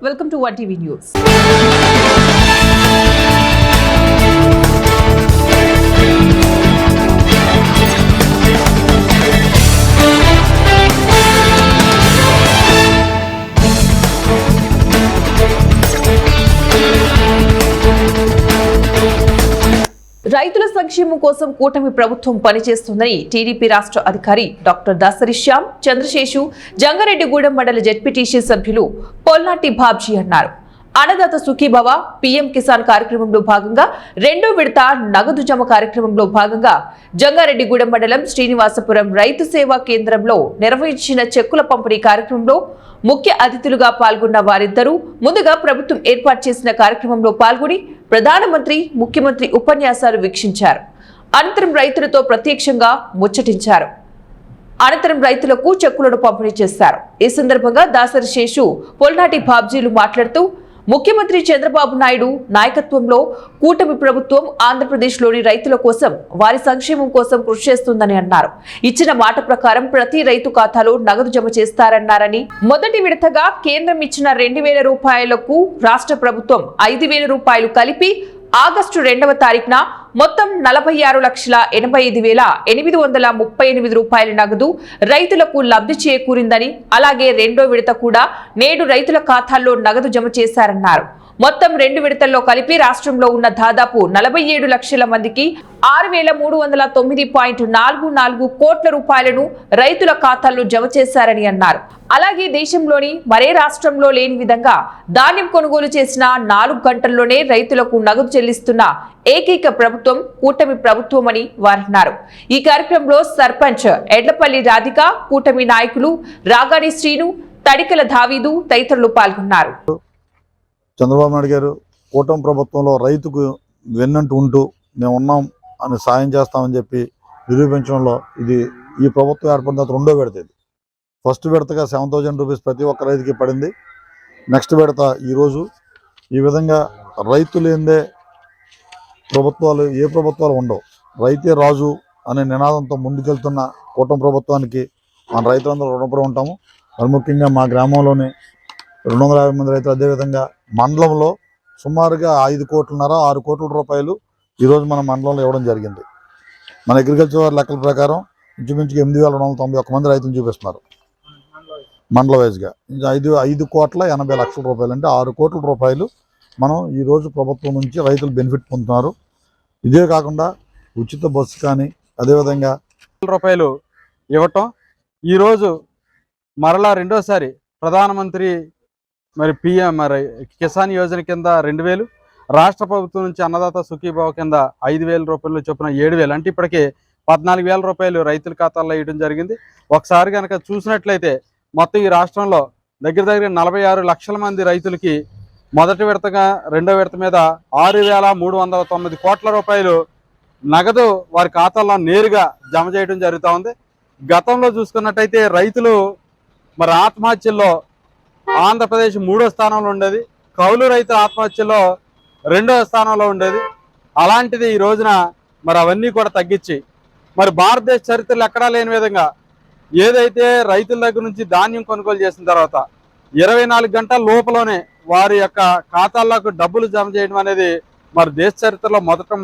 Welcome to 1TV News. రైతుల సంక్షేమం కోసం కూటమి ప్రభుత్వం పనిచేస్తుందని టీడీపీ రాష్ట్ర అధికారి డాక్టర్ దాసరి శ్యామ్ చంద్రశేషు జంగారెడ్డిగూడెం మండల జెడ్పీటీసీ సభ్యులు పొల్నాటి బాబ్జీ అన్నారు. అన్నదాత సుఖీభవ పీఎం కిసాన్ కార్యక్రమంలో భాగంగా రెండో విడత నగదు జమ కార్యక్రమంలో భాగంగా జంగారెడ్డిగూడెం మండలం శ్రీనివాసపురం రైతు సేవా కేంద్రంలో నిర్వహించిన చెక్కుల పంపిణీ కార్యక్రమంలో ముఖ్య అతిథులుగా పాల్గొన్న వారిద్దరూ ముందుగా ప్రభుత్వం ఏర్పాటు చేసిన కార్యక్రమంలో పాల్గొని ప్రధానమంత్రి, ముఖ్యమంత్రి ఉపన్యాసాలు వీక్షించారు. అనంతరం రైతులతో ప్రత్యక్షంగా ముచ్చటించారు. అనంతరం రైతులకు చెక్కులను పంపిణీ చేశారు. ఈ సందర్భంగా దాసరి శేషు, పొల్నాటి బాబ్జీలు మాట్లాడుతూ ముఖ్యమంత్రి చంద్రబాబు నాయుడు నాయకత్వంలో కూటమి ప్రభుత్వం ఆంధ్రప్రదేశ్లోని రైతుల కోసం, వారి సంక్షేమం కోసం కృషి చేస్తుందని అన్నారు. ఇచ్చిన మాట ప్రకారం ప్రతి రైతు ఖాతాలో నగదు జమ చేస్తారన్నారని, మొదటి విడతగా కేంద్రం ఇచ్చిన 2,000 రూపాయలకు రాష్ట్ర ప్రభుత్వం 5,000 రూపాయలు కలిపి ఆగస్టు 2వ తారీఖున మొత్తం 46,85,838 రూపాయల నగదు రైతులకు లబ్ధి చేకూరిందని, అలాగే రెండో విడత కూడా నేడు రైతుల ఖాతాల్లో నగదు జమ చేశారన్నారు. మొత్తం 2 విడతల్లో కలిపి రాష్ట్రంలో ఉన్న దాదాపు 47 లక్షల మందికి 6,309.44 కోట్ల రూపాయలను రైతుల ఖాతాల్లో జమ చేశారని అన్నారు. అలాగే దేశంలోని మరే రాష్ట్రంలో లేని విధంగా ధాన్యం కొనుగోలు చేసిన 4 గంటల్లోనే రైతులకు నగదు చెల్లిస్తున్న ఏకైక ప్రభుత్వం కూటమి ప్రభుత్వం అని వారన్నారు. ఈ కార్యక్రమంలో సర్పంచ్ ఎడ్లపల్లి రాధిక, కూటమి నాయకులు రాగాని శ్రీను, తడికల దావీదు తదితరులు పాల్గొన్నారు. చంద్రబాబు నాయుడు గారు కూటమి ప్రభుత్వంలో రైతుకు వెన్నంటూ ఉంటూ మేము ఉన్నాం అని సాయం చేస్తామని చెప్పి నిరూపించడంలో ఈ ప్రభుత్వం ఏర్పడిన తర్వాత రెండో విడత. ఇది ఫస్ట్ విడతగా 7,000 రూపీస్ ప్రతి ఒక్క రైతుకి పడింది. నెక్స్ట్ విడత ఈరోజు. ఈ విధంగా రైతు లేనిదే ఏ ప్రభుత్వాలు ఉండవు. రైతే రాజు అనే నినాదంతో ముందుకెళ్తున్న కూటమి ప్రభుత్వానికి మన రైతులందరూ రుణపడి ఉంటాము. మరి ముఖ్యంగా మా గ్రామంలోని 250 మంది రైతులు, అదేవిధంగా మండలంలో సుమారుగా 5 కోట్లన్నర 6 కోట్ల రూపాయలు ఈరోజు మన మండలంలో ఇవ్వడం జరిగింది. మన అగ్రికల్చర్ లెక్కల ప్రకారం ఇంచుమించుగా 8,291 మంది రైతులు చూపిస్తున్నారు మండల వైజ్గా. 5,80,00,000 రూపాయలు అంటే 6 కోట్ల రూపాయలు మనం ఈరోజు ప్రభుత్వం నుంచి రైతులు బెనిఫిట్ పొందుతున్నారు. ఇదే కాకుండా ఉచిత బస్సు కానీ, అదేవిధంగా రూపాయలు ఇవ్వటం, ఈరోజు మరలా రెండోసారి ప్రధానమంత్రి పిఎం కిసాన్ యోజన కింద 2,000, రాష్ట్ర ప్రభుత్వం నుంచి అన్నదాత సుఖీభావ కింద 5,000 రూపాయలు చొప్పున 7,000, అంటే ఇప్పటికే 14,000 రూపాయలు రైతుల ఖాతాల్లో వేయడం జరిగింది. ఒకసారి కనుక చూసినట్లయితే మొత్తం ఈ రాష్ట్రంలో దగ్గర 46 లక్షల మంది రైతులకి మొదటి విడతగా రెండో విడత మీద 6,309 కోట్ల రూపాయలు నగదు వారి ఖాతాల్లో నేరుగా జమ చేయడం జరుగుతూ ఉంది. గతంలో చూసుకున్నట్టయితే రైతులు ఆత్మహత్యల్లో ఆంధ్రప్రదేశ్ 3వ స్థానంలో ఉండేది, కౌలు రైతుల ఆత్మహత్యల్లో 2వ స్థానంలో ఉండేది. అలాంటిది ఈ రోజున అవన్నీ కూడా తగ్గించి భారతదేశ చరిత్రలో ఎక్కడా లేని విధంగా ఏదైతే రైతుల దగ్గర నుంచి ధాన్యం కొనుగోలు చేసిన తర్వాత 24 గంటల లోపలనే వారి యొక్క ఖాతాల్లోకి డబ్బులు జమ చేయడం అనేది దేశ చరిత్రలో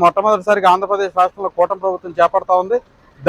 మొట్టమొదటిసారిగా ఆంధ్రప్రదేశ్ రాష్ట్రంలో కూటమి ప్రభుత్వం చేపడతా ఉంది.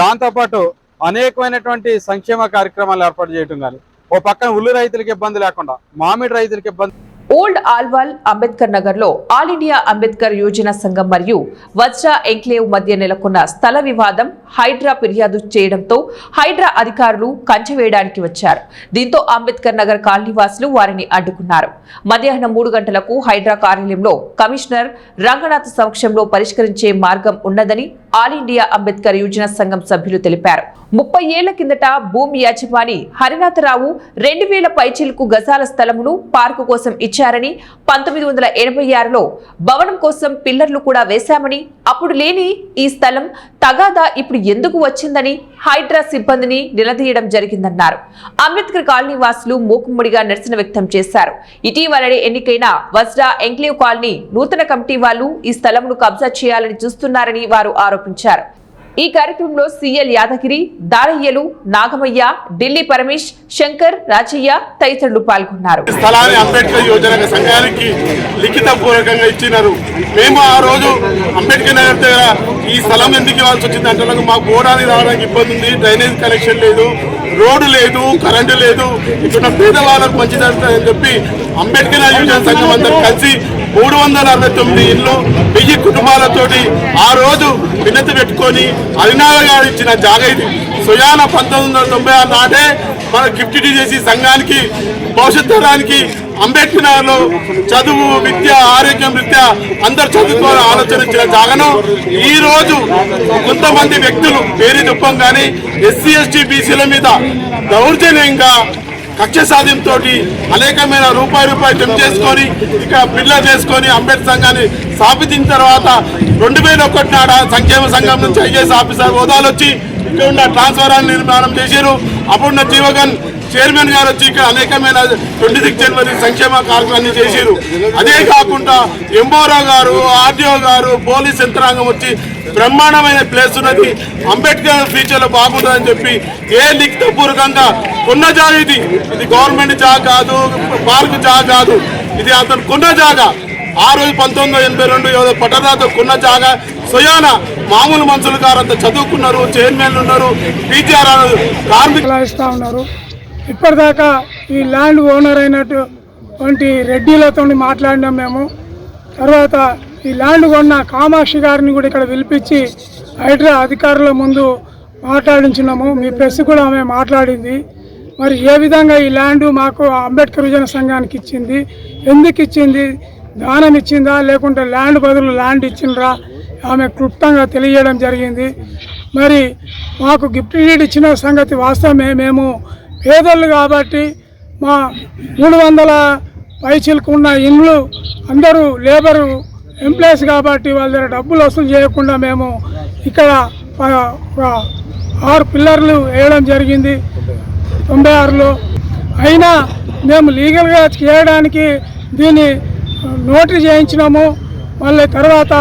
దాంతోపాటు అనేకమైనటువంటి సంక్షేమ కార్యక్రమాలు ఏర్పాటు చేయడం కానీ, ఓ పక్కన ఉల్లి రైతులకు ఇబ్బంది లేకుండా మామిడి రైతులకు ఇబ్బంది. ఓల్డ్ ఆల్వాల్ అంబేద్కర్ నగర్ లో ఆల్ ఇండియా అంబేద్కర్ యోజన సంఘం మరియు వజ్ర ఎంక్లేవ్ మధ్య నెలకొన్న స్థల వివాదం హైడ్రా ఫిర్యాదు చేయడంతో హైడ్రా అధికారులు కంచె వేయడానికి వచ్చారు. దీంతో అంబేద్కర్ నగర్ కాలనీవాసులు వారిని అడ్డుకున్నారు. మధ్యాహ్నం 3 గంటలకు హైడ్రా కార్యాలయంలో కమిషనర్ రంగనాథ్ సమక్షంలో పరిష్కరించే మార్గం ఉన్నదని ఆల్ ఇండియా అంబేద్కర్ యోజన సంఘం సభ్యులు తెలిపారు. 30 ఏళ్ల కిందట భూమి యాజమాని హరినాథరావు 2,000 పైచిలకు గజాల స్థలమును పార్కు కోసం ఇచ్చారని, 1986లో భవనం కోసం పిల్లర్లు కూడా వేశామని, అప్పుడు లేని ఈ స్థలం తగాదా ఇప్పుడు ఎందుకు వచ్చిందని హైడ్రా సిబ్బందిని నిలదీయడం జరిగిందన్నారు. అంబేద్కర్ కాలనీ వాసులు మూకుమ్మడిగా నిరసన వ్యక్తం చేశారు. ఇటీవలనే ఎన్నికైన వజ్రా ఎంక్లేవ్ కాలనీ నూతన కమిటీ వాళ్లు ఈ స్థలంను కబ్జా చేయాలని చూస్తున్నారని వారు ఆరోపించారు. ఈ కార్యక్రమంలో సిఎల్ యాదగిరి, దారయ్యలు, నాగమయ్య, ఢిల్లీ పరమేష్, శంకర్, రాజయ్య తదితరులు పాల్గొన్నారు. స్థలాన్ని అంబేద్కర్ యోజన సంఘానికి లిఖిత పూర్వకంగా ఇచ్చినారు. మేము ఆ రోజు అంబేద్కర్ నగర్ దగ్గర ఈ స్థలం ఎందుకు ఇవ్వాల్సి వచ్చింది అంటే మాకు పోవడానికి రావడానికి ఇబ్బంది ఉంది, డ్రైనేజ్ కనెక్షన్ లేదు, రోడ్డు లేదు, కరెంటు లేదు, ఇక్కడ పేదవాళ్ళకు మంచిదని చెప్పి అంబేద్కర్ యోజన సంఘం అందరూ కలిసి 369 ఇళ్ళు 1000 కుటుంబాలతోటి ఆ రోజు వినతి పెట్టుకొని అరినాథ గారు ఇచ్చిన జాగా ఇది. సుయాన 1996 నాటే మన గిఫ్ట్ చేసి సంఘానికి భవిష్యత్ తరానికి అంబేద్కర్ నగర్లో చదువు, విద్య, ఆరోగ్యం రీత్యా అందరు చదువుకోవాలని ఆలోచన ఇచ్చిన జాగను ఈ రోజు కొంతమంది వ్యక్తులు పేరు చెప్పం కానీ ఎస్సీ ఎస్టీ బీసీల మీద దౌర్జన్యంగా కక్ష సాధింపుతో అనేకమైన రూపాయి జమ చేసుకొని ఇక బిల్లు చేసుకొని అంబేద్కర్ సంఘాన్ని స్థాపించిన తర్వాత 2001 నాడ సంక్షేమ సంఘం నుంచి ఐఏఎస్ ఆఫీసర్ హోదాలు వచ్చి ఇక్కడ ఉన్న ట్రాన్స్ఫారాన్ని నిర్మాణం చేశారు. అప్పుడున్న జీవగన్ చైర్మన్ గారు వచ్చి ఇక్కడ అనేకమైన 26 జనవరి సంక్షేమ కార్యక్రమాన్ని చేశారు. అదే కాకుండా ఎంఓరో గారు, ఆర్డీఓ గారు, పోలీస్ యంత్రాంగం వచ్చి బ్రహ్మాండమైన ప్లేస్ ఉన్నది, అంబేద్కర్ ఫ్యూచర్లో బాగుంటుందని చెప్పి లిఖితపూర్వకంగా కొన్న జాగా ఇది గవర్నమెంట్ జాగా కాదు, పార్క్ జాగా కాదు, ఇది అతను కొన్న జాగా. ఆ రోజు 1982 పట్టణాలతో కొన్న జాగా సొయాన మామూలు మనుషులు గారు అంతా చదువుకున్నారు, చైర్మన్లు ఉన్నారు, టీచర్ కార్మికులు ఇస్తూ ఉన్నారు. ఇప్పటిదాకా ఈ ల్యాండ్ ఓనర్ అయినటువంటి రెడ్డిలతో మాట్లాడినాం మేము. తర్వాత ఈ ల్యాండ్ కొన్న కామాక్షి గారిని కూడా ఇక్కడ పిలిపించి హైడ్రా అధికారుల ముందు మాట్లాడించినాము. మీ ప్రెస్ కూడా ఆమె మాట్లాడింది. మరి ఏ విధంగా ఈ ల్యాండ్ మాకు అంబేద్కర్ యువజన సంఘానికి ఇచ్చింది, ఎందుకు ఇచ్చింది, దానం ఇచ్చిందా లేకుంటే ల్యాండ్ బదులు ల్యాండ్ ఇచ్చిండ్రా, ఆమె క్లుప్తంగా తెలియజేయడం జరిగింది. మరి మాకు గిఫ్ట్ డీడ్ ఇచ్చిన సంగతి వాస్తవమే. మేము పేదలు కాబట్టి మా 300 పైచీలకు ఉన్న ఇండ్లు అందరూ లేబరు ఎంప్లాయీస్ కాబట్టి వాళ్ళ దగ్గర డబ్బులు వసూలు చేయకుండా మేము ఇక్కడ 6 పిల్లర్లు వేయడం జరిగింది 96లో. అయినా మేము లీగల్గా చేయడానికి దీన్ని నోటరీ చేయించినాము. మళ్ళీ తర్వాత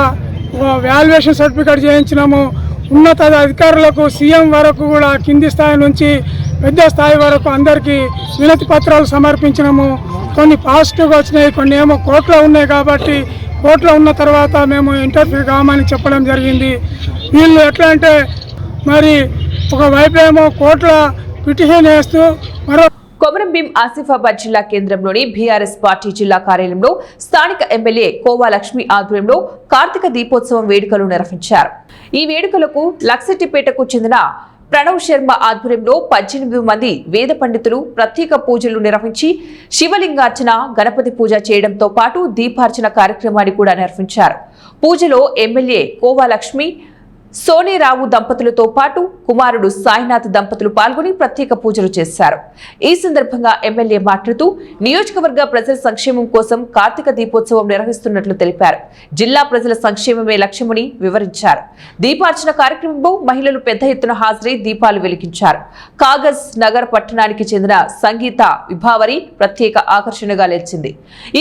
వాల్యుయేషన్ సర్టిఫికేట్ చేయించినాము. ఉన్నత అధికారులకు సీఎం వరకు కూడా కింది స్థాయి నుంచి పెద్ద స్థాయి వరకు అందరికీ వినతి పత్రాలు సమర్పించినాము. కొన్ని పాజిటివ్గా వచ్చినాయి, కొన్ని ఏమో కోర్టులో ఉన్నాయి కాబట్టి కోర్టులో ఉన్న తర్వాత మేము ఇంటర్ఫీర్ కామని చెప్పడం జరిగింది. వీళ్ళు ఎట్లా అంటే మరి ఒకవైపు ఏమో కోర్టులో పిటిషన్ వేస్తూ మరో కొమరంభీం ఆసిఫాబాద్ జిల్లా కేంద్రంలోని బీఆర్ఎస్ పార్టీ జిల్లా కార్యాలయంలో స్థానిక ఎమ్మెల్యే కోవా లక్ష్మి ఆధ్వర్యంలో కార్తీక దీపోత్సవం వేడుకలు నిర్వహించారు. ఈ వేడుకలకు లక్సెట్టిపేటకు చెందిన ప్రణవ్ శర్మ ఆధ్వర్యంలో 18 మంది వేద పండితులు ప్రత్యేక పూజలు నిర్వహించి శివలింగార్చన, గణపతి పూజ చేయడంతో పాటు దీపార్చన కార్యక్రమాన్ని కూడా నిర్వహించారు. పూజలో ఎమ్మెల్యే కోవా లక్ష్మి, సోనేరావు దంపతులతో పాటు కుమారుడు సాయినాథ్ దంపతులు పాల్గొని ప్రత్యేక పూజలు చేశారు. ఈ సందర్భంగా ఎమ్మెల్యే మాట్లాడుతూ నియోజకవర్గ ప్రజల సంక్షేమం కోసం కార్తీక దీపోత్సవం నిర్వహిస్తున్నట్లు తెలిపారు. జిల్లా ప్రజల సంక్షేమమే లక్ష్యమని వివరించారు. దీపార్చన కార్యక్రమంలో మహిళలు పెద్ద ఎత్తున హాజరై దీపాలు వెలిగించారు. కాగజ్ నగర్ పట్టణానికి చెందిన సంగీత విభావరి ప్రత్యేక ఆకర్షణగా నిలిచింది.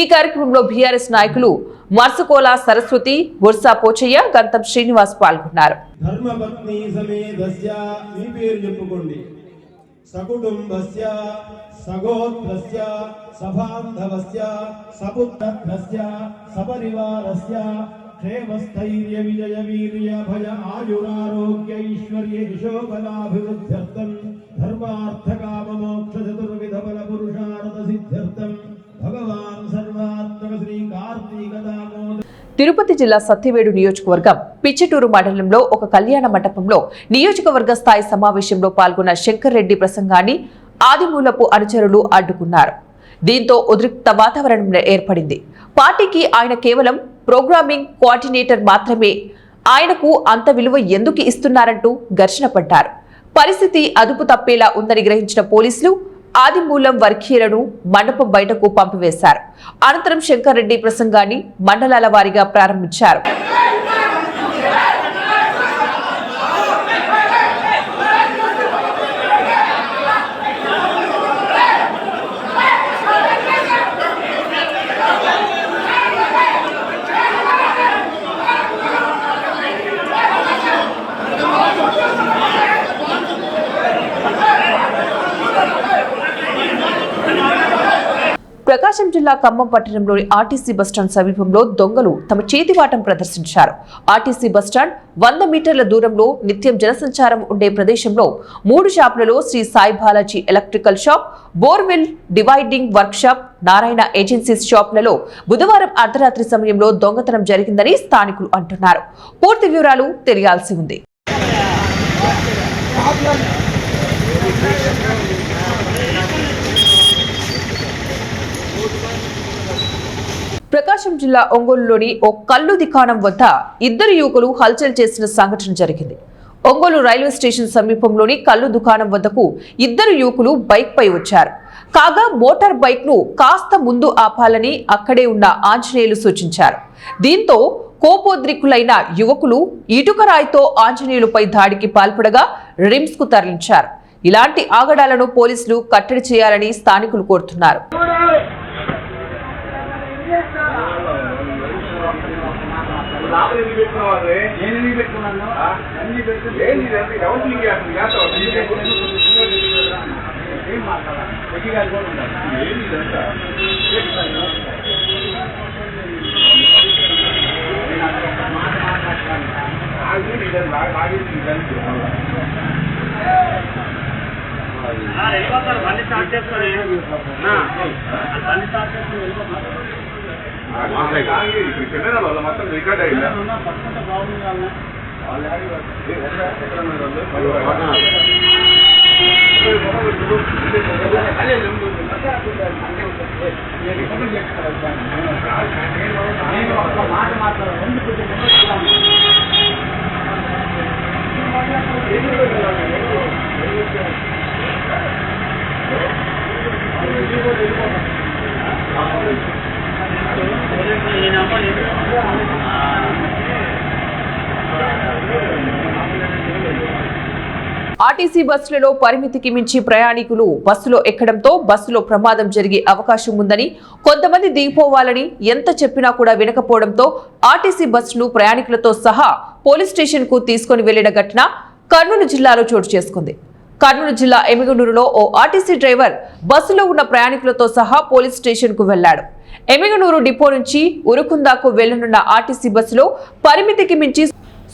ఈ కార్యక్రమంలో బీఆర్ఎస్ నాయకులు మర్సుకోల సరస్వతి, బొర్సా పోచయ్య, గంతం శ్రీనివాస్ పాల్గొన్నారు. ధర్మపత్ని సమేతస్య మీ పేరు చెప్పుకోండి. సకుటుంబస్య సగోత్రస్య సబాంధవస్య సపుత్రస్య సపరివారస్య క్షేమస్థైర్య విజయ వీర్య భయ ఆయురారోగ్య ఐశ్వర్య యశోబలాభివృద్ధ్యర్థం ధర్మార్థ కామ మోక్ష చతుర్విధ బల పురుషార్థ సిద్ధ్యర్థం భగవాన్ సర్వాత్మక శ్రీ కార్తీక దామోదర. తిరుపతి జిల్లా సత్యవేడు నియోజకవర్గం పిచ్చిటూరు మండలంలో ఒక కళ్యాణ మండపంలో నియోజకవర్గ స్థాయి సమావేశంలో పాల్గొన్న శంకర్ రెడ్డి ప్రసంగాన్ని ఆదిమూలపు అనుచరులు అడ్డుకున్నారు. దీంతో ఉద్రిక్త వాతావరణం ఏర్పడింది. పార్టీకి ఆయన కేవలం ప్రోగ్రామింగ్ కోఆర్డినేటర్ మాత్రమే, ఆయనకు అంత విలువ ఎందుకు ఇస్తున్నారంటూ ఘర్షణ పడ్డారు. పరిస్థితి అదుపు తప్పేలా ఉందని గ్రహించిన పోలీసులు ఆదిమూలం వర్గీయులను మండపం బయటకు పంపివేశారు. అనంతరం శంకర్ రెడ్డి ప్రసంగాన్ని మండలాల వారీగా ప్రారంభించారు. ప్రకాశం జిల్లా ఖమ్మం పట్టణంలోని ఆర్టీసీ బస్టాండ్ సమీపంలో దొంగలు తమ చేతివాటం ప్రదర్శించారు. ఆర్టీసీ బస్టాండ్ 100 మీటర్ల దూరంలో నిత్యం జనసంచారం ఉండే ప్రదేశంలో 3 షాపులలో Shri Sai Balaji electrical shop, borewell dividing work shop, Narayana agencies షాపులలో బుధవారం అర్ధరాత్రి సమయంలో దొంగతనం జరిగిందని స్థానికులు అంటున్నారు. పూర్తి వివరాలు తెలియాల్సి ఉంది. ప్రకాశం జిల్లా ఒంగోలులోని ఓ కల్లు దుకాణం వద్ద 2 యువకులు హల్చల్ చేసిన సంఘటన జరిగింది. ఒంగోలు రైల్వే స్టేషన్ సమీపంలోని కల్లు దుకాణం వద్దకు 2 యువకులు బైక్ పై వచ్చారు. కాగా మోటార్ బైక్ ను కాస్త ముందు ఆపాలని అక్కడే ఉన్న ఆంజనేయులు సూచించారు. దీంతో కోపోద్రికులైన యువకులు ఇటుకరాయితో ఆంజనేయులపై దాడికి పాల్పడగా రిమ్స్ కు తరలించారు. ఇలాంటి ఆగడాలను పోలీసులు కట్టడి చేయాలని స్థానికులు కోరుతున్నారు. మొత్తం రికార్డ్ అయిందా? ఆర్టీసీ బస్సులలో పరిమితికి మించి ప్రయాణికులు బస్సులో ఎక్కడంతో బస్సులో ప్రమాదం జరిగే అవకాశం ఉందని, కొంతమంది దిగిపోవాలని ఎంత చెప్పినా కూడా వినకపోవడంతో ఆర్టీసీ బస్సును ప్రయాణికులతో సహా పోలీస్ స్టేషన్ కు తీసుకుని వెళ్లిన ఘటన కర్నూలు జిల్లాలో చోటు చేసుకుంది. కర్నూలు జిల్లా ఎమిగనూరులో ఓ ఆర్టీసీ డ్రైవర్ బస్సులో ఉన్న ప్రయాణికులతో సహా పోలీస్ స్టేషన్ కు వెళ్లాడు. ఎమిగనూరు డిపో నుంచి ఉరుకుందాకు వెళ్లనున్న ఆర్టీసీ బస్సులో పరిమితికి మించి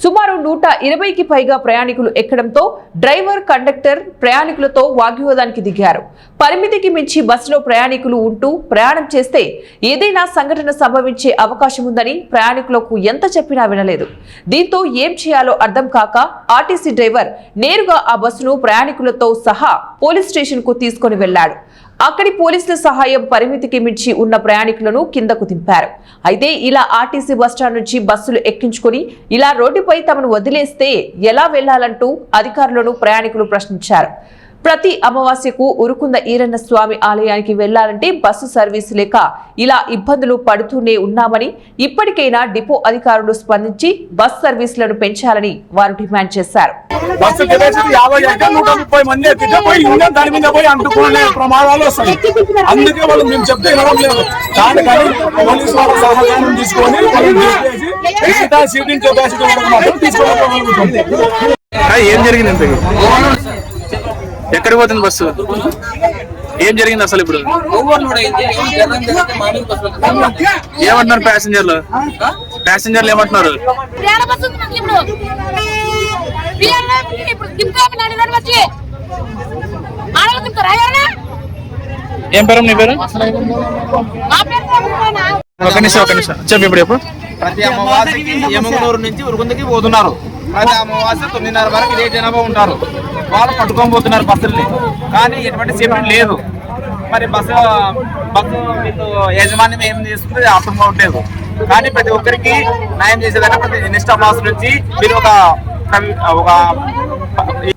సుమారు 120కి పైగా ప్రయాణికులు ఎక్కడంతో డ్రైవర్, కండక్టర్ ప్రయాణికులతో వాగ్వివాదానికి దిగారు. పరిమితికి మించి బస్సులో ప్రయాణికులు ఉంటూ ప్రయాణం చేస్తే ఏదైనా సంఘటన సంభవించే అవకాశం ఉందని ప్రయాణికులకు ఎంత చెప్పినా వినలేదు. దీంతో ఏం చేయాలో అర్థం కాక ఆర్టీసీ డ్రైవర్ నేరుగా ఆ బస్సును ప్రయాణికులతో సహా పోలీస్ స్టేషన్ కు తీసుకుని వెళ్లాడు. అక్కడి పోలీసుల సహాయం పరిమితికి మించి ఉన్న ప్రయాణికులను కిందకు దింపారు. అయితే ఇలా ఆర్టీసీ బస్టాండ్ నుంచి బస్సులు ఎక్కించుకుని ఇలా రోడ్డుపై తమను వదిలేస్తే ఎలా వెళ్లాలంటూ అధికారులను ప్రయాణికులు ప్రశ్నించారు. ప్రతి అమావాస్యకు ఉరుకుంద ఈరన్న స్వామి ఆలయానికి వెళ్లాలంటే బస్సు సర్వీసు లేక ఇలా ఇబ్బందులు పడుతూనే ఉన్నామని, ఇప్పటికైనా డిపో అధికారులు స్పందించి బస్ సర్వీసులను పెంచాలని వారు డిమాండ్ చేశారు. బస్సు కెపాసిటీ 50 అంటే 130 మంది ఎక్కితే పోయి ఇంజన్ దాని మీద పోయి అంటుకునే ప్రమాదాలు వస్తాయి. అందుకే వాళ్ళు మేము చెప్తే వినడం లేదు. దానికని పోలీసు వాళ్ళ సహకారం తీసుకొని సీటింగ్ కెపాసిటీ మాత్రం తీసుకోగలుగుతుంది. ఏం జరిగింది? ఎక్కడికి పోతుంది బస్సు? ఏం జరిగింది అసలు? ఇప్పుడు ఏమంటున్నారు ప్యాసింజర్లు ఏమంటున్నారు? ఏం పేరు నీ పేరు? ఒక నిమిషం చెప్పు. ఇప్పుడు ప్రతి అమావాస్యకి ఎమగనూరు నుంచి ఉరుకుందకి పోతున్నారు. ప్రతి అమావాస్య 9:30 వరకు ఇదే జనాభా ఉంటారు. వాళ్ళు పట్టుకొని పోతున్నారు బస్సుల్ని, కానీ ఎటువంటి సేఫ్టీ లేదు. మరి బస్సు వీళ్ళు యాజమాన్యం ఏం చేస్తుంది అర్థం కావట్లేదు. కానీ ప్రతి ఒక్కరికి న్యాయం చేసేదంటే ప్రతి నిష్ఠాభాసు నుంచి మీరు ఒక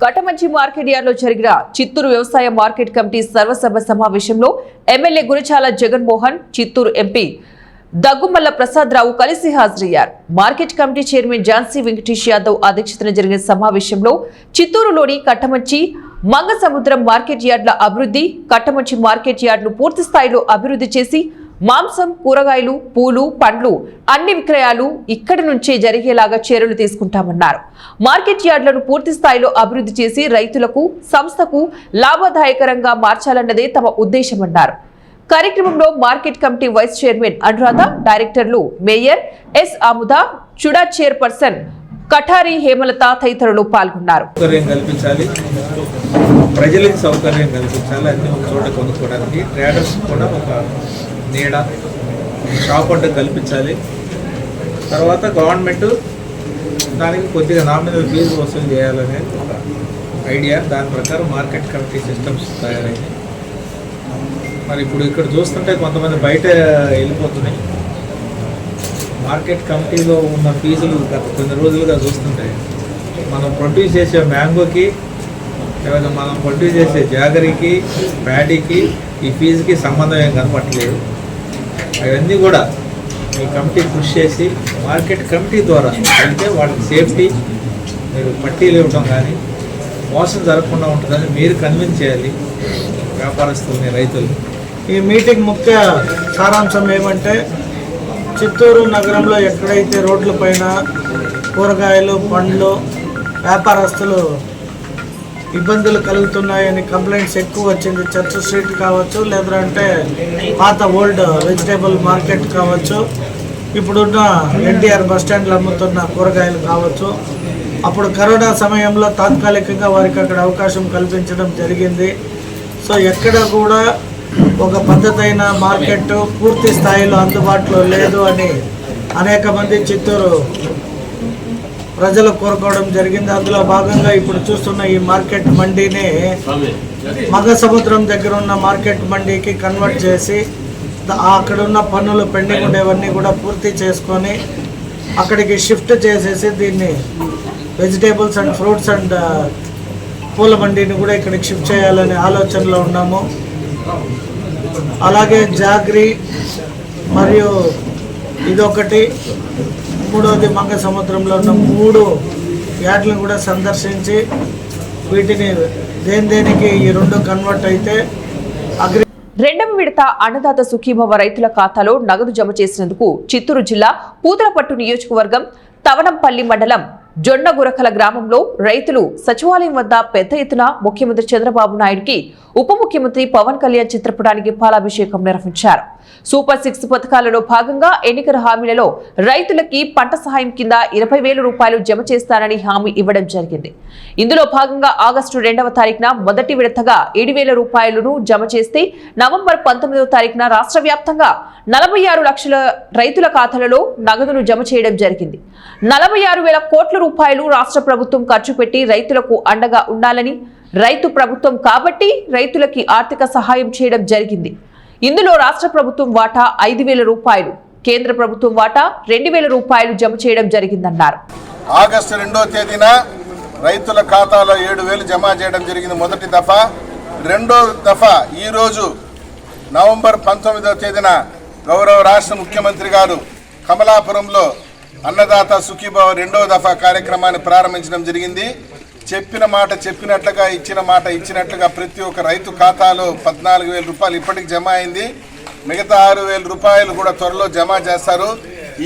కటమంచి మార్కెట్ యార్డ్ లో జరిగిన చిత్తూరు వ్యవసాయ మార్కెట్ కమిటీ సర్వసభ సమావేశంలో ఎమ్మెల్యే గురజాల జగన్మోహన్, చిత్తూరు ఎంపీ దగ్గుమల్ల ప్రసాద్ రావు కలిసి హాజరయ్యారు. Market committee chairman Jhansi Venkatesh Yadav అధ్యక్షతన జరిగిన సమావేశంలో చిత్తూరులోని కట్టమంచి, మంగసముద్రం మార్కెట్ యార్డ్ల అభివృద్ధి, కట్టమంచి మార్కెట్ యార్డ్ను పూర్తి స్థాయిలో అభివృద్ధి చేసి మాంసం, కూరగాయలు, పూలు, పండ్లు అన్ని విక్రయాలు ఇక్కడి నుంచే జరిగేలాగా చర్యలు తీసుకుంటామన్నారు. మార్కెట్ యార్డ్లను పూర్తి స్థాయిలో అభివృద్ధి చేసి రైతులకు, సంస్థకు లాభదాయకరంగా మార్చాలన్నదే తమ ఉద్దేశమన్నారు. కార్యక్రమంలో market committee vice chairman Anuradha, డైరెక్టర్లు mayor S Amuda, Chuda chairperson Kathari Hemalatha తదితరులు పాల్గొన్నారు. సౌకర్యం కల్పించాలి, ప్రజలకు సౌకర్యం కల్పించాలి, అన్ని ఒక చోట కొనుక్కోవడానికి ట్రేడర్స్ కూడా ఒక నీడ షాప్ అంటే కల్పించాలి. తర్వాత గవర్నమెంట్ దానికి కొద్దిగా నామినల్ ఫీజు వసూలు చేయాలనేది ఒక ఐడియా. దాని ప్రకారం మార్కెట్ కమిటీ సిస్టమ్స్ తయారైంది. మరి ఇప్పుడు ఇక్కడ చూస్తుంటే కొంతమంది బయట వెళ్ళిపోతున్నాయి. మార్కెట్ కమిటీలో ఉన్న ఫీజులు గత కొన్ని రోజులుగా చూస్తుంటే మనం ప్రొడ్యూస్ చేసే మ్యాంగోకి లేదా మనం ప్రొడ్యూస్ చేసే జాగరీకి, ప్యాడీకి ఈ ఫీజుకి సంబంధం ఏం కనపట్టలేదు. అవన్నీ కూడా ఈ కమిటీ కృషి చేసి మార్కెట్ కమిటీ ద్వారా అయితే వాళ్ళకి సేఫ్టీ, మీరు పట్టీలు ఇవ్వడం కానీ మోసం జరగకుండా ఉంటుందని మీరు కన్విన్స్ చేయాలి వ్యాపారస్తుల్ని, రైతులు. ఈ మీటింగ్ ముఖ్య సారాంశం ఏమంటే, చిత్తూరు నగరంలో ఎక్కడైతే రోడ్ల పైన కూరగాయలు, పండ్లు వ్యాపారస్తులు ఇబ్బందులు కలుగుతున్నాయని కంప్లైంట్స్ ఎక్కువ వచ్చింది. చర్చ్ స్ట్రీట్ కావచ్చు, లేదంటే పాత ఓల్డ్ వెజిటేబుల్ మార్కెట్ కావచ్చు, ఇప్పుడున్న ఎన్టీఆర్ బస్ స్టాండ్లో అమ్ముతున్న కూరగాయలు కావచ్చు. అప్పుడు కరోనా సమయంలో తాత్కాలికంగా వారికి అక్కడ అవకాశం కల్పించడం జరిగింది. సో ఎక్కడ కూడా ఒక పద్ధతైన మార్కెట్ పూర్తి స్థాయిలో అందుబాటులో లేదు అని అనేక మంది చిత్తూరు ప్రజలు కోరుకోవడం జరిగింది. అందులో భాగంగా ఇప్పుడు చూస్తున్న ఈ మార్కెట్ మండీని మగ సముద్రం దగ్గర ఉన్న మార్కెట్ మండీకి కన్వర్ట్ చేసి అక్కడున్న పన్నులు పెండింగ్ ఉండేవన్నీ కూడా పూర్తి చేసుకొని అక్కడికి షిఫ్ట్ చేసేసి దీన్ని వెజిటేబుల్స్ అండ్ ఫ్రూట్స్ అండ్ పూల మండీని కూడా ఇక్కడికి షిఫ్ట్ చేయాలనే ఆలోచనలో ఉన్నాము. అలాగే జాగ్రీ మరియు ఇదొకటి, మూడవది మంగ సముద్రంలో ఉన్న 3 యార్డ్లను కూడా సందర్శించి వీటిని దేనికి ఈ 2 కన్వర్ట్ అయితే రెండవ విడత అన్నదాత సుఖీభవ రైతుల ఖాతాలో నగదు జమ చేసినందుకు చిత్తూరు జిల్లా పూతలపట్టు నియోజకవర్గం తవనంపల్లి మండలం జొన్నగురకల గ్రామంలో రైతులు సచివాలయం వద్ద పెద్ద ఎత్తున ముఖ్యమంత్రి చంద్రబాబు నాయుడుకి ఉప ముఖ్యమంత్రి పవన్ కళ్యాణ్ చిత్రపటానికి పాలాభిషేకం నిర్వహించారు. సూపర్ 6 పథకాలలో భాగంగా ఎన్నికల హామీలలో రైతులకి పంట సహాయం కింద 20,000 రూపాయలు జమ చేస్తానని హామీ ఇవ్వడం జరిగింది. ఇందులో భాగంగా ఆగస్టు 2వ తారీఖున మొదటి విడతగా 7,000 రూపాయలను జమ చేస్తే నవంబర్ 19వ తారీఖున రాష్ట్ర వ్యాప్తంగా 46 లక్షల రైతుల ఖాతాలలో నగదును జమ చేయడం జరిగింది. 46,000 కోట్ల రూపాయలు రాష్ట్ర ప్రభుత్వం ఖర్చు పెట్టి రైతులకు అండగా ఉండాలని, రైతు ప్రభుత్వం కాబట్టి రైతులకి ఆర్థిక సహాయం చేయడం జరిగింది. ఇందులో రాష్ట్ర ప్రభుత్వం వాటా 5,000 రూపాయలు, కేంద్ర ప్రభుత్వం వాటా 2,000 రూపాయలు జమ చేయడం జరిగిందన్నారు. ఆగస్టు 2వ తేదీన రైతుల ఖాతాలో 7,000 జమ చేయడం జరిగింది మొదటి దఫా. రెండో దఫా ఈరోజు నవంబర్ 19వ తేదీన గౌరవ రాష్ట్ర ముఖ్యమంత్రి గారు కమలాపురంలో అన్నదాత సుఖీభవ 2వ దఫా కార్యక్రమాన్ని ప్రారంభించడం జరిగింది. చెప్పిన మాట చెప్పినట్లుగా, ఇచ్చిన మాట ఇచ్చినట్లుగా ప్రతి ఒక్క రైతు ఖాతాలో 14,000 రూపాయలు ఇప్పటికి జమ అయింది. మిగతా 6,000 రూపాయలు కూడా త్వరలో జమ చేస్తారు.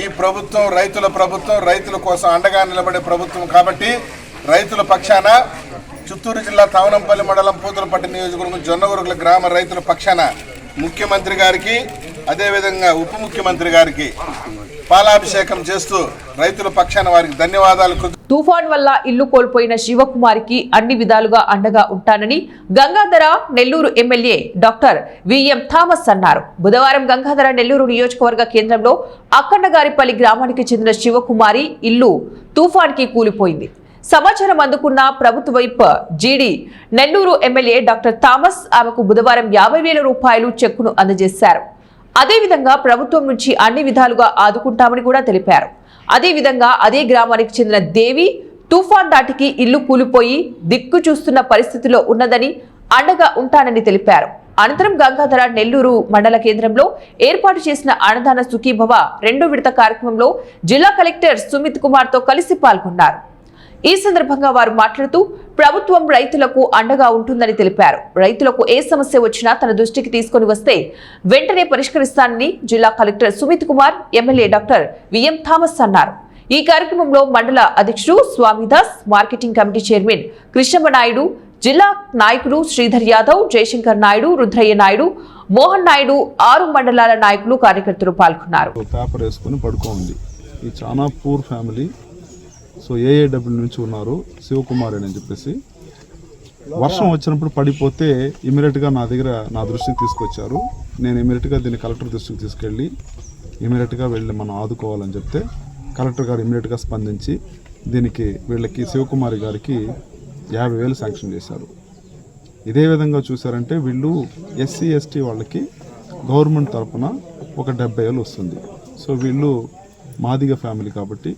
ఈ ప్రభుత్వం రైతుల ప్రభుత్వం, రైతుల కోసం అండగా నిలబడే ప్రభుత్వం కాబట్టి రైతుల పక్షాన చిత్తూరు జిల్లా తవనంపల్లి మండలం పూతలపట్టు నియోజకవర్గం జొన్నగురకల గ్రామ రైతుల పక్షాన ముఖ్యమంత్రి గారికి, అదేవిధంగా ఉప ముఖ్యమంత్రి గారికి పాలాభిషేకం చేస్తూ రైతుల పక్షాన వారికి ధన్యవాదాలు. తుఫాన్ వల్ల ఇల్లు కోల్పోయిన శివకుమారికి అన్ని విధాలుగా అండగా ఉంటానని Gangadhara Nellore MLA doctor VM Thomas అన్నారు. బుధవారం గంగాధర నెల్లూరు నియోజకవర్గ కేంద్రంలో అక్కన్నగారిపల్లి గ్రామానికి చెందిన శివకుమారి ఇల్లు తుఫాన్కి కూలిపోయింది. సమాచారం అందుకున్న ప్రభుత్వ వైప్ జీడీ నెల్లూరు ఎమ్మెల్యే డాక్టర్ థామస్ ఆమెకు బుధవారం 50,000 రూపాయలు చెక్కును అందజేశారు. అదేవిధంగా ప్రభుత్వం నుంచి అన్ని విధాలుగా ఆదుకుంటామని కూడా తెలిపారు. అదేవిధంగా అదే గ్రామానికి చెందిన దేవి తుఫాన్ దాటికి ఇల్లు కూలిపోయి దిక్కు చూస్తున్న పరిస్థితిలో ఉన్నదని, అండగా ఉంటానని తెలిపారు. అనంతరం గంగాధర నెల్లూరు మండల కేంద్రంలో ఏర్పాటు చేసిన అన్నదాన సుఖీభవ 2వ విడత కార్యక్రమంలో జిల్లా కలెక్టర్ సుమిత్ కుమార్ తో కలిసి పాల్గొన్నారు. ఈ సందర్భంగా వారు మాట్లాడుతూ ప్రభుత్వం రైతులకు అండగా ఉంటుందని తెలిపారు. రైతులకు ఏ సమస్య వచ్చినా తన దృష్టికి తీసుకొని వస్తే వెంటనే పరిష్కరిస్తానని జిల్లా collector Sumit Kumar, MLA doctor VM Thomas అన్నారు. ఈ కార్యక్రమంలో మండల అధ్యక్షుడు Swamidas, marketing committee chairman Krishnamanaidu, జిల్లా నాయకులు శ్రీధర్ యాదవ్, జయశంకర్ నాయుడు, రుద్రయ్య నాయుడు, మోహన్ నాయుడు, 6 మండలాల నాయకులు, కార్యకర్తలు పాల్గొన్నారు. పేపర్ వేసుకుని పడుకోండి. ఈ చాలా పూర్ ఫ్యామిలీ. సో ఏఏడబ్ల్యూ నుంచి ఉన్నారు, శివకుమార్ అని చెప్పేసి. వర్షం వచ్చినప్పుడు పడిపోతే ఇమీడియట్గా నా దృష్టికి తీసుకొచ్చారు. నేను ఇమీడియట్గా దీన్ని కలెక్టర్ దృష్టికి తీసుకెళ్ళి ఇమీడియట్గా వెళ్ళి మనం ఆదుకోవాలని చెప్తే కలెక్టర్ గారు ఇమీడియట్గా స్పందించి దీనికి వీళ్ళకి శివకుమారి గారికి 50,000 శాంక్షన్ చేశారు. ఇదే విధంగా చూసారంటే వీళ్ళు ఎస్సీ ఎస్టీ వాళ్ళకి గవర్నమెంట్ తరఫున ఒక 70,000 వస్తుంది. సో వీళ్ళు మాదిగ ఫ్యామిలీ కాబట్టి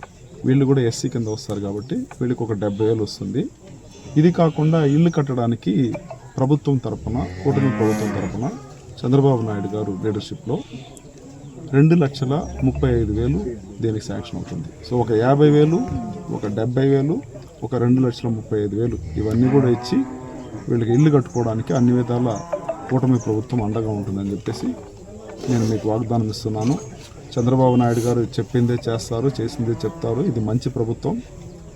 వీళ్ళు కూడా ఎస్సీ కింద వస్తారు కాబట్టి వీళ్ళకి ఒక 70,000 వస్తుంది. ఇది కాకుండా ఇల్లు కట్టడానికి ప్రభుత్వం తరఫున, కూటమి ప్రభుత్వం తరఫున చంద్రబాబు నాయుడు గారు లీడర్షిప్లో 2,35,000 దీనికి శాంక్షన్ అవుతుంది. సో ఒక 50,000, ఒక 70,000, ఒక 2,35,000 ఇవన్నీ కూడా ఇచ్చి వీళ్ళకి ఇల్లు కట్టుకోవడానికి అన్ని విధాల కూటమి ప్రభుత్వం అండగా ఉంటుందని చెప్పేసి నేను మీకు వాగ్దానం ఇస్తున్నాను. చంద్రబాబు నాయుడు గారు చెప్పిందే చేస్తారు, చేసిందే చెప్తారు. ఇది మంచి ప్రభుత్వం.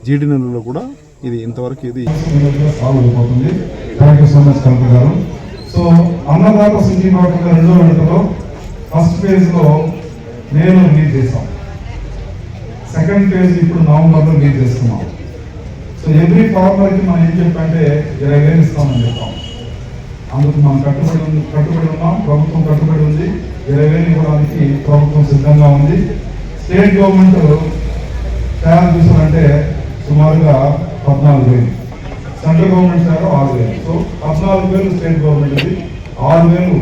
జీడి నెలలో కూడా ఇది ఇంతవరకు ఇది సో అన్నదాత సిటీ ప్రాజెక్ట్ 2వ విడతలో ఫస్ట్ ఫేజ్లో మేలో రిలీజ్ చేసాం. సెకండ్ ఫేజ్ ఇప్పుడు నవంబర్లో రిలీజ్ చేస్తున్నాం. సో ఎవ్రీ ఫార్మర్కి మనం ఏం చెప్పంటే 20,000 ఇస్తామని చెప్పాం. అందుకు మనం కట్టుబడి ఉన్నాం, ప్రభుత్వం కట్టుబడి ఉంది. 20,000 ఇవ్వడానికి ప్రభుత్వం సిద్ధంగా ఉంది. స్టేట్ గవర్నమెంట్ తయారు చూసారంటే సుమారుగా 14,000, సెంట్రల్ గవర్నమెంట్ తయారు 6,000. సో 14,000 స్టేట్ గవర్నమెంట్ది, 6,000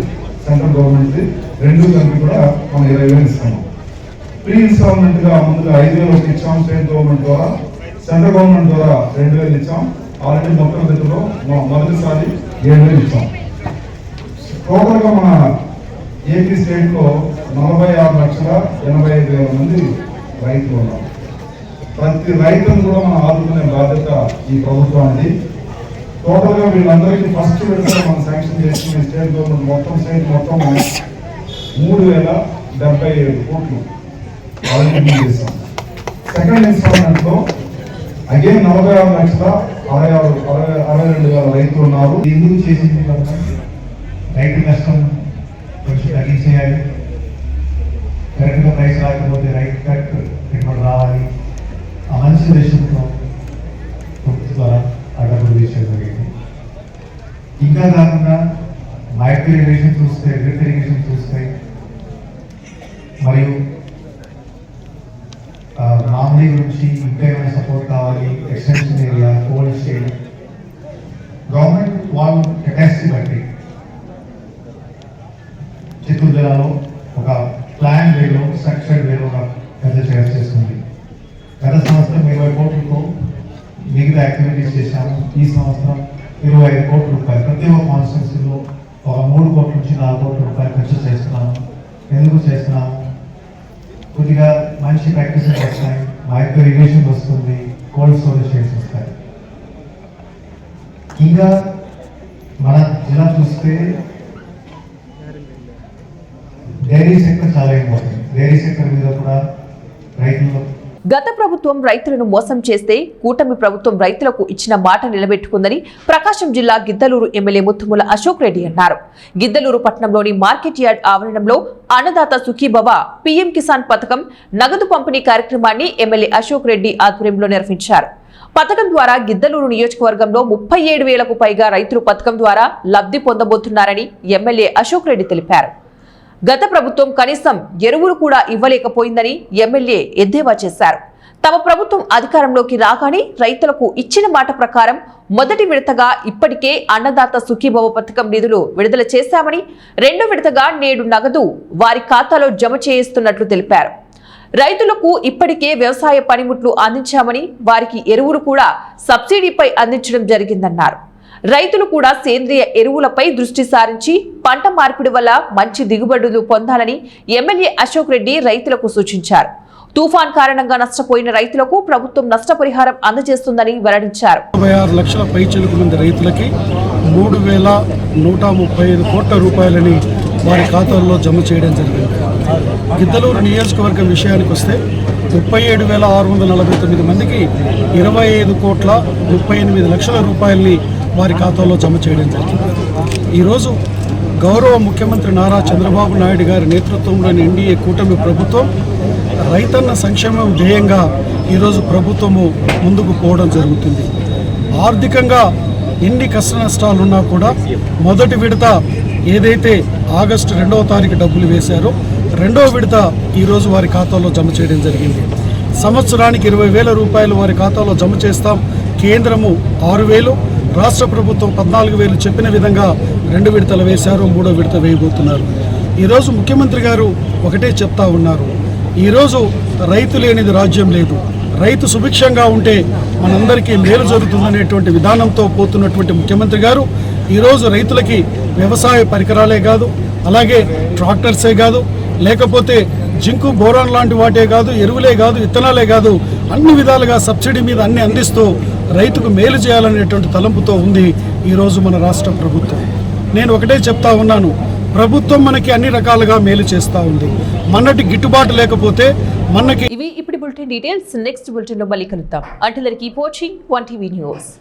సెంట్రల్ గవర్నమెంట్ది. రెండు కలిపి కూడా మనం 20,000 ఇస్తున్నాం. ప్రీ ఇన్స్టాల్మెంట్గా ముందుగా 5,000 ఇచ్చాం స్టేట్ గవర్నమెంట్ ద్వారా, సెంట్రల్ గవర్నమెంట్ ద్వారా 2,000 ఇచ్చాం. ఆల్రెడీ మొత్తం దగ్గరలో మొదటిసారి 7,000 ఇచ్చాం. టోటల్గా మన ఏపీ స్టేట్లో 46,85,000 మంది రైతులు ఉన్నారు. ప్రతి రైతును కూడా మనం ఆదుకునే బాధ్యత ఈ ప్రభుత్వానికి. టోటల్గా వీళ్ళందరికీ ఫస్ట్ విడతలో మనం శాంక్షన్ చేసిన స్టేట్ గవర్నమెంట్ మొత్తం 3,077 కోట్లు ఆల్రెడీ చేస్తాం. సెకండ్ ఇన్స్టాల్మెంట్లో అగైన్ 46,62,000 రైతులు ఉన్నారు. ఎందుకు చేసింది రైతు నష్టం కొంచెం తగ్గించేయాలి. కరెక్ట్గా ప్రైస్ రాకపోతే రైతు కరెక్ట్ పెట్టుబడి రావాలి. ఆ మంచి దేశంలో ప్రభుత్వం ద్వారా ఆ డబ్బులు తీసేది జరిగింది. ఇంకా కాకుండా మైక్రో ఇరిగేషన్ చూస్తే, డ్రిప్ ఇరిగేషన్ చూస్తే, మరియు నామినీ గురించి ఇంకా ఏమైనా సపోర్ట్ కావాలి, extension area, cold state, government వాళ్ళు కెపాసిటీ బట్టి చిత్తూరు జిల్లాలో ఒక ప్లాన్ వేలో, స్ట్రక్చర్డ్ వేలో పెద్ద చేస్తుంది. గత సంవత్సరం 20 కోట్లతో మిగతా యాక్టివిటీస్ చేశాము. ఈ సంవత్సరం 25 కోట్ల రూపాయలు ప్రతి ఒక్క కాన్స్టిట్యూన్సీలో ఒక 3 కోట్ల నుంచి 4 కోట్ల రూపాయలు ఖర్చు చేస్తున్నాము. ఎందుకు చేస్తున్నాము? కొద్దిగా మంచి ప్రాక్టీసెస్ వస్తాయి, మైక్రో ఇరిగేషన్ వస్తుంది, కోల్డ్ స్టోరేజ్ షెడ్స్ వస్తాయి. ఇంకా మన జిల్లా చూస్తే డైరీ సెక్టర్ చాలా ఇంపార్టెంట్. డైరీ సెక్టర్ మీద కూడా రైతులు గత ప్రభుత్వం రైతులను మోసం చేస్తే కూటమి ప్రభుత్వం రైతులకు ఇచ్చిన మాట నిలబెట్టుకుందని ప్రకాశం జిల్లా గిద్దలూరు ఎమ్మెల్యే ముత్తుముల అశోక్ రెడ్డి అన్నారు. గిద్దలూరు పట్టణంలోని మార్కెట్ యార్డ్ ఆవరణంలో అన్నదాత సుఖీభవ పీఎం కిసాన్ పథకం నగదు పంపిణీ కార్యక్రమాన్ని ఎమ్మెల్యే అశోక్ రెడ్డి ఆధ్వర్యంలో నిర్వహించారు. పథకం ద్వారా గిద్దలూరు నియోజకవర్గంలో 37,000కు పైగా రైతులు పథకం ద్వారా లబ్ధి పొందబోతున్నారని ఎమ్మెల్యే అశోక్ రెడ్డి తెలిపారు. గత ప్రభుత్వం కనీసం ఎరువులు కూడా ఇవ్వలేకపోయిందని ఎమ్మెల్యే ఎద్దేవా చేశారు. తమ ప్రభుత్వం అధికారంలోకి రాగానే రైతులకు ఇచ్చిన మాట ప్రకారం మొదటి విడతగా ఇప్పటికే అన్నదాత సుఖీభవ పథకం నిధులు విడుదల చేశామని, రెండో విడతగా నేడు నగదు వారి ఖాతాలో జమ చేయిస్తున్నట్లు తెలిపారు. రైతులకు ఇప్పటికే వ్యవసాయ పనిముట్లు అందించామని, వారికి ఎరువులు కూడా సబ్సిడీపై అందించడం జరిగిందన్నారు. రైతులు కూడా సేంద్రియ ఎరువులపై దృష్టి సారించి పంట మార్పిడి వల్ల మంచి దిగుబడులు పొందాలని ఎమ్మెల్యే అశోక్ రెడ్డి రైతులకు సూచించారు. తుఫాన్ కారణంగా నష్టపోయిన రైతులకు ప్రభుత్వం నష్టపరిహారం అందజేస్తుందని వెల్లడించారు. 26 లక్షల పైచిలుకు మంది రైతులకి 3,135 కోట్ల రూపాయలని వారి ఖాతాల్లో జమ చేయడం జరిగింది. గిద్దలూరు నియోజకవర్గం విషయానికి వస్తే 37,649 మందికి 25,38,00,000 రూపాయలని వారి ఖాతాలో జమ చేయడం జరిగింది. ఈరోజు గౌరవ ముఖ్యమంత్రి నారా చంద్రబాబు నాయుడు గారి నేతృత్వంలోని ఎన్డీఏ కూటమి ప్రభుత్వం రైతన్న సంక్షేమం ధ్యేయంగా ఈరోజు ప్రభుత్వము ముందుకు పోవడం జరుగుతుంది. ఆర్థికంగా ఎన్ని కష్ట నష్టాలున్నా కూడా మొదటి విడత ఏదైతే ఆగస్టు 2వ తారీఖు డబ్బులు వేశారో రెండవ విడత ఈరోజు వారి ఖాతాలో జమ చేయడం జరిగింది. సంవత్సరానికి 20,000 రూపాయలు వారి ఖాతాలో జమ చేస్తాం. కేంద్రము 6,000, రాష్ట్ర ప్రభుత్వం 14,000 చెప్పిన విధంగా 2 విడతలు వేశారు. 3వ విడత వేయబోతున్నారు. ఈరోజు ముఖ్యమంత్రి గారు ఒకటే చెప్తా ఉన్నారు, ఈరోజు రైతు లేనిది రాజ్యం లేదు, రైతు సుభిక్షంగా ఉంటే మనందరికీ మేలు జరుగుతుందనేటువంటి విధానంతో పోతున్నటువంటి ముఖ్యమంత్రి గారు ఈరోజు రైతులకి వ్యవసాయ పరికరాలే కాదు, అలాగే ట్రాక్టర్సే కాదు, లేకపోతే జింకు బోరాన్ లాంటి వాటే కాదు, ఎరువులే కాదు, విత్తనాలే కాదు, అన్ని విధాలుగా సబ్సిడీ మీద అన్ని అందిస్తూ రైతుకు మేలు చేయాలనేటువంటి తలంపుతో ఉంది ఈరోజు మన రాష్ట్ర ప్రభుత్వం. నేను ఒకటే చెప్తా ఉన్నాను, ప్రభుత్వం మనకి అన్ని రకాలుగా మేలు చేస్తూ ఉంది. మనకి గిట్టుబాటు లేకపోతే మనకి ఇవి ఇప్పుడు బులెటిన్ డీటెయిల్స్. నెక్స్ట్ బులెటిన్ లో మళ్ళీ కలుద్దాం. Until keep watching 1TV news.